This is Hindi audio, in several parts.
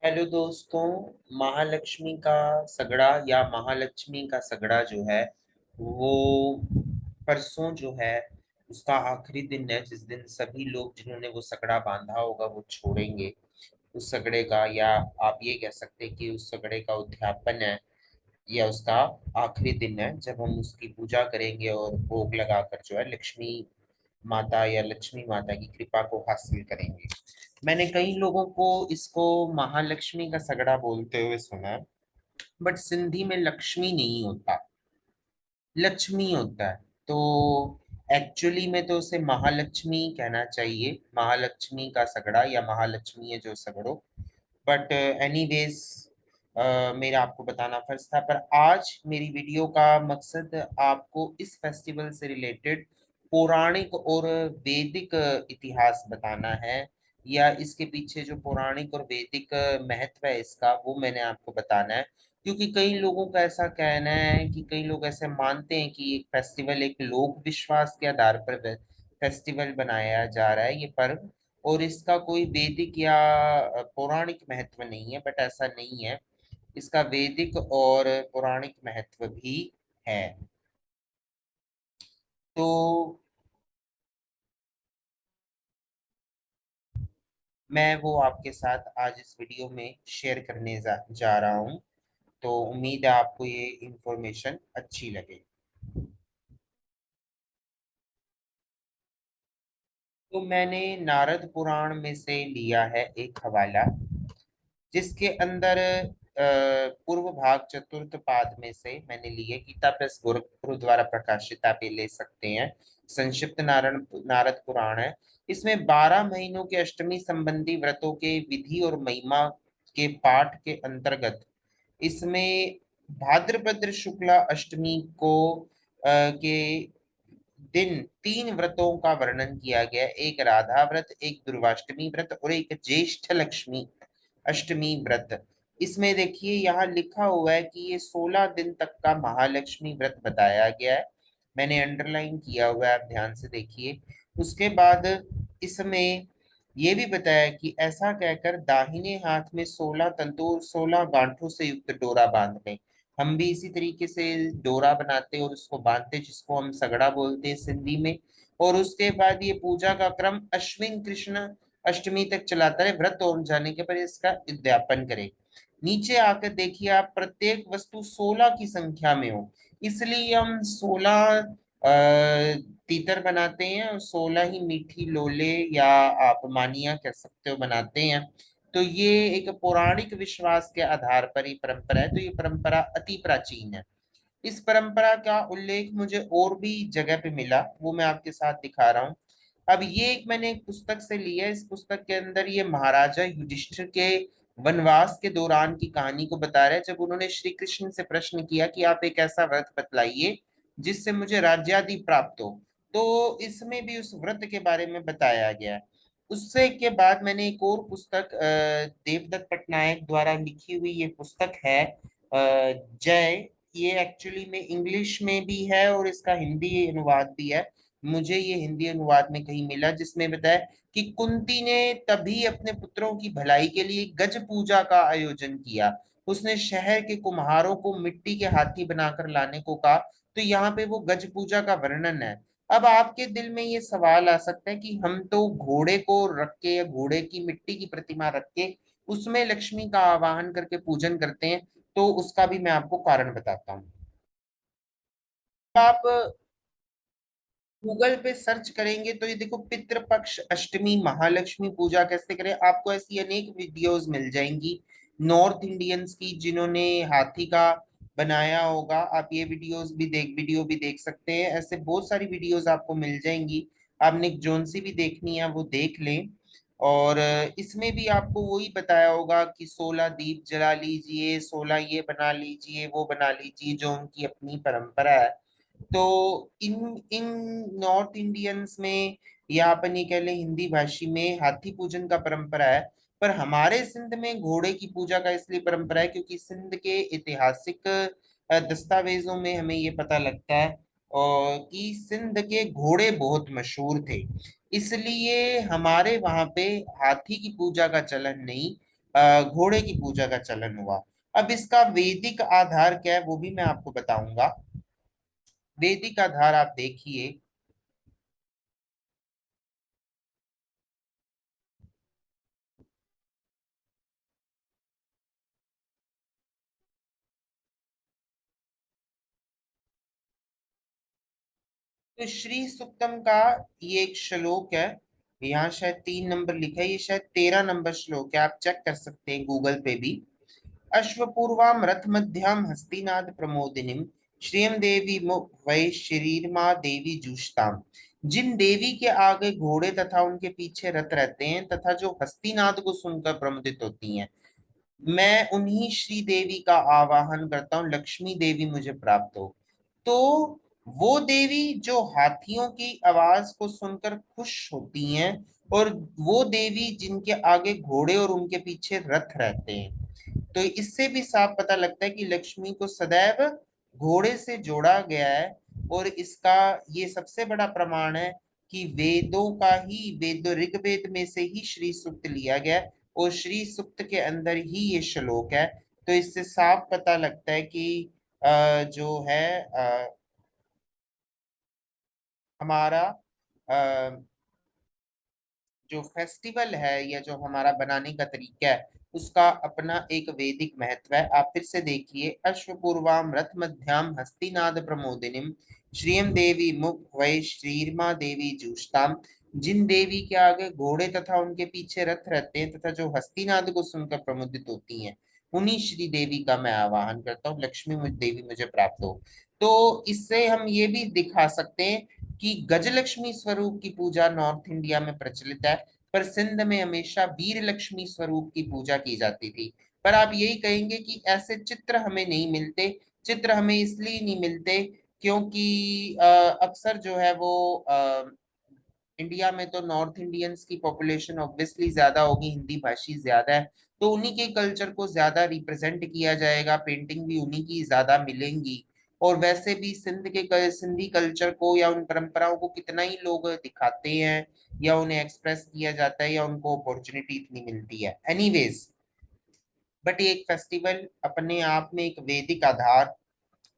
हेलो दोस्तों। महालक्ष्मी का सगड़ा या महालक्ष्मी का सगड़ा जो है वो परसों जो है उसका आखिरी दिन है, जिस दिन सभी लोग जिन्होंने वो सगड़ा बांधा होगा वो छोड़ेंगे उस सगड़े का, या आप ये कह सकते हैं कि उस सगड़े का उद्यापन है या उसका आखिरी दिन है जब हम उसकी पूजा करेंगे और भोग लगाकर जो है लक्ष्मी माता या लक्ष्मी माता की कृपा को हासिल करेंगे। मैंने कई लोगों को इसको महालक्ष्मी का सगड़ा बोलते हुए सुना है, बट सिंधी में लक्ष्मी नहीं होता, लक्ष्मी होता है। तो एक्चुअली में तो उसे महालक्ष्मी कहना चाहिए, महालक्ष्मी का सगड़ा या महालक्ष्मी है जो सगड़ो। बट एनीवेज, मेरा आपको बताना फर्ज था। पर आज मेरी वीडियो का मकसद आपको इस फेस्टिवल से रिलेटेड पौराणिक और वैदिक इतिहास बताना है, या इसके पीछे जो पौराणिक और वैदिक महत्व है इसका, वो मैंने आपको बताना है। क्योंकि कई लोगों का ऐसा कहना है कि कई लोग ऐसे मानते हैं कि एक फेस्टिवल एक लोक विश्वास के आधार पर फेस्टिवल बनाया जा रहा है ये पर्व, और इसका कोई वैदिक या पौराणिक महत्व नहीं है। बट ऐसा नहीं है, इसका वैदिक और पौराणिक महत्व भी है। तो मैं वो आपके साथ आज इस वीडियो में शेयर करने जा रहा हूँ। तो उम्मीद है आपको ये इंफॉर्मेशन अच्छी लगे। तो मैंने नारद पुराण में से लिया है एक हवाला, जिसके अंदर पूर्व भाग चतुर्थ पाद में से मैंने लिए। गीता प्रेस गोरखपुर द्वारा प्रकाशित, आप ये ले सकते हैं। संक्षिप्त नारद पुराण है। इसमें 12 महीनों के अष्टमी संबंधी व्रतों के विधि और महिमा के पाठ के अंतर्गत इसमें भाद्रपद शुक्ला अष्टमी को के दिन 3 व्रतों का वर्णन किया गया है। एक राधा व्रत, एक दुर्वाष्टमी व्रत और एक ज्येष्ठ लक्ष्मी अष्टमी व्रत। इसमें देखिए यहाँ लिखा हुआ है कि ये 16 दिन तक का महालक्ष्मी व्रत बताया गया है। मैंने अंडरलाइन किया हुआ है, आप ध्यान से देखिए। उसके बाद इसमें ये भी बताया कि ऐसा कहकर दाहिने हाथ में 16 तंतु और 16 गांठों से युक्त डोरा बांध लें। हम भी इसी तरीके से डोरा बनाते और उसको बांधते, जिसको हम सगड़ा बोलते हैं सिंधी में। और उसके बाद ये पूजा का क्रम अश्विन कृष्ण अष्टमी तक चलाता रहे। व्रत और जाने के पर इसका उद्यापन करें। नीचे आकर देखिए आप, प्रत्येक वस्तु 16 की संख्या में हो, इसलिए हम 16 तीतर बनाते हैं और 16 ही मीठी लोले या आप मानिया कह सकते हो बनाते हैं। तो ये एक पौराणिक विश्वास के आधार पर ही परंपरा है। तो ये परंपरा अति प्राचीन है। इस परंपरा का उल्लेख मुझे और भी जगह पे मिला, वो मैं आपके साथ दिखा रहा हूँ। अब ये एक मैंने एक पुस्तक से लिया है। इस पुस्तक के अंदर ये महाराजा युधिष्ठिर के वनवास के दौरान की कहानी को बता रहे हैं, जब उन्होंने श्री कृष्ण से प्रश्न किया कि आप एक ऐसा व्रत बतलाइए जिससे मुझे राज्यादि प्राप्त हो। तो इसमें भी उस व्रत के बारे में बताया गया है। उससे के बाद मैंने एक और पुस्तक देवदत्त पटनायक द्वारा लिखी हुई ये पुस्तक है, जय। ये एक्चुअली में इंग्लिश में भी है और इसका हिंदी अनुवाद भी है। मुझे ये हिंदी अनुवाद में कहीं मिला, जिसमें बताया कि कुंती ने तभी अपने पुत्रों की भलाई के लिए गज पूजा का आयोजन किया। उसने शहर के कुम्हारों को मिट्टी के हाथी बनाकर लाने को कहा। तो यहाँ पे वो गज पूजा का वर्णन है। अब आपके दिल में ये सवाल आ सकता है कि हम तो घोड़े को रख के या घोड़े की मिट्टी की प्रतिमा रख के उसमें लक्ष्मी का आवाहन करके पूजन करते हैं। तो उसका भी मैं आपको कारण बताता हूँ। आप गूगल पे सर्च करेंगे तो ये देखो, पितृपक्ष अष्टमी महालक्ष्मी पूजा कैसे करें, आपको ऐसी अनेक वीडियोस मिल जाएंगी नॉर्थ इंडियंस की, जिन्होंने हाथी का बनाया होगा। आप ये वीडियो भी देख सकते हैं। ऐसे बहुत सारी वीडियोस आपको मिल जाएंगी। आपने एक जोनसी भी देखनी है वो देख लें। और इसमें भी आपको वही बताया होगा कि 16 दीप जला लीजिए, 16 ये बना लीजिए, वो बना लीजिए, जो उनकी अपनी परंपरा है। तो इन इन नॉर्थ इंडियंस में या अपन ये कह लें हिंदी भाषी में हाथी पूजन का परंपरा है। पर हमारे सिंध में घोड़े की पूजा का इसलिए परंपरा है क्योंकि सिंध के ऐतिहासिक दस्तावेजों में हमें ये पता लगता है और कि सिंध के घोड़े बहुत मशहूर थे। इसलिए हमारे वहां पे हाथी की पूजा का चलन नहीं, घोड़े की पूजा का चलन हुआ। अब इसका वैदिक आधार क्या है वो भी मैं आपको बताऊंगा। वैदिक आधार आप देखिए। तो श्री सुक्तम का ये एक श्लोक है। यहाँ शायद 3 नंबर लिखा है, ये शायद 13 नंबर श्लोक है, आप चेक कर सकते हैं गूगल पे भी। अश्वपूर्वाम रथ मध्याम हस्तिनाद प्रमोदिनीम श्रियम देवी वै शरीरमा देवी जुष्टाम। जिन देवी के आगे घोड़े तथा उनके पीछे रथ रहते हैं तथा जो हस्तिनाद को सुनकर प्रमुदित होती हैं, मैं उन्हीं श्री देवी का आवाहन करता हूँ, लक्ष्मी देवी मुझे प्राप्त हो। तो वो देवी जो हाथियों की आवाज को सुनकर खुश होती हैं, और वो देवी जिनके आगे घोड़े और उनके पीछे रथ रहते हैं। तो इससे भी साफ पता लगता है कि लक्ष्मी को सदैव घोड़े से जोड़ा गया है। और इसका ये सबसे बड़ा प्रमाण है कि वेदों का ही वेद ऋग्वेद में से ही श्री सूक्त लिया गया है, और श्री सूक्त के अंदर ही ये श्लोक है। तो इससे साफ पता लगता है कि जो है हमारा जो फेस्टिवल है या जो हमारा बनाने का तरीका है उसका अपना एक वैदिक महत्व है। आप फिर से देखिए, अश्वपूर्वाम रथ मध्याम हस्तिनाद प्रमोदिनीम श्रियम देवी मुख वै श्रीर्मा देवी जूष्टाम। जिन देवी के आगे घोड़े तथा उनके पीछे रथ रहते हैं तथा जो हस्तिनाद को सुनकर प्रमुदित होती हैं, उन्हीं श्री देवी का मैं आवाहन करता हूँ, लक्ष्मी देवी मुझे प्राप्त हो। तो इससे हम ये भी दिखा सकते हैं कि गजलक्ष्मी स्वरूप की पूजा नॉर्थ इंडिया में प्रचलित है, पर सिंध में हमेशा वीर लक्ष्मी स्वरूप की पूजा की जाती थी। पर आप यही कहेंगे कि ऐसे चित्र हमें नहीं मिलते। चित्र हमें इसलिए नहीं मिलते क्योंकि अक्सर जो है वो इंडिया में तो नॉर्थ इंडियंस की पॉपुलेशन ऑब्वियसली ज्यादा होगी, हिंदी भाषी ज्यादा है, तो उन्हीं के कल्चर को ज्यादा रिप्रेजेंट किया जाएगा, पेंटिंग भी उन्हीं की ज्यादा मिलेंगी। और वैसे भी सिंधी कल्चर को या उन परंपराओं को कितना ही लोग दिखाते हैं या उन्हें एक्सप्रेस किया जाता है या उनको अपॉर्चुनिटी इतनी मिलती है, एनीवेज। बट ये एक फेस्टिवल अपने आप में एक वैदिक आधार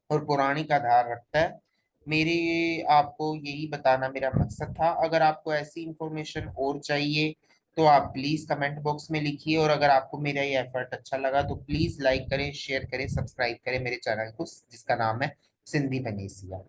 और पौराणिक आधार रखता है। मेरे आपको यही बताना मेरा मकसद था। अगर आपको ऐसी इंफॉर्मेशन और चाहिए तो आप प्लीज कमेंट बॉक्स में लिखिए, और अगर आपको मेरा ये एफर्ट अच्छा लगा तो प्लीज लाइक करें, शेयर करें, सब्सक्राइब करें मेरे चैनल को जिसका नाम है सिंधी बनेसिया।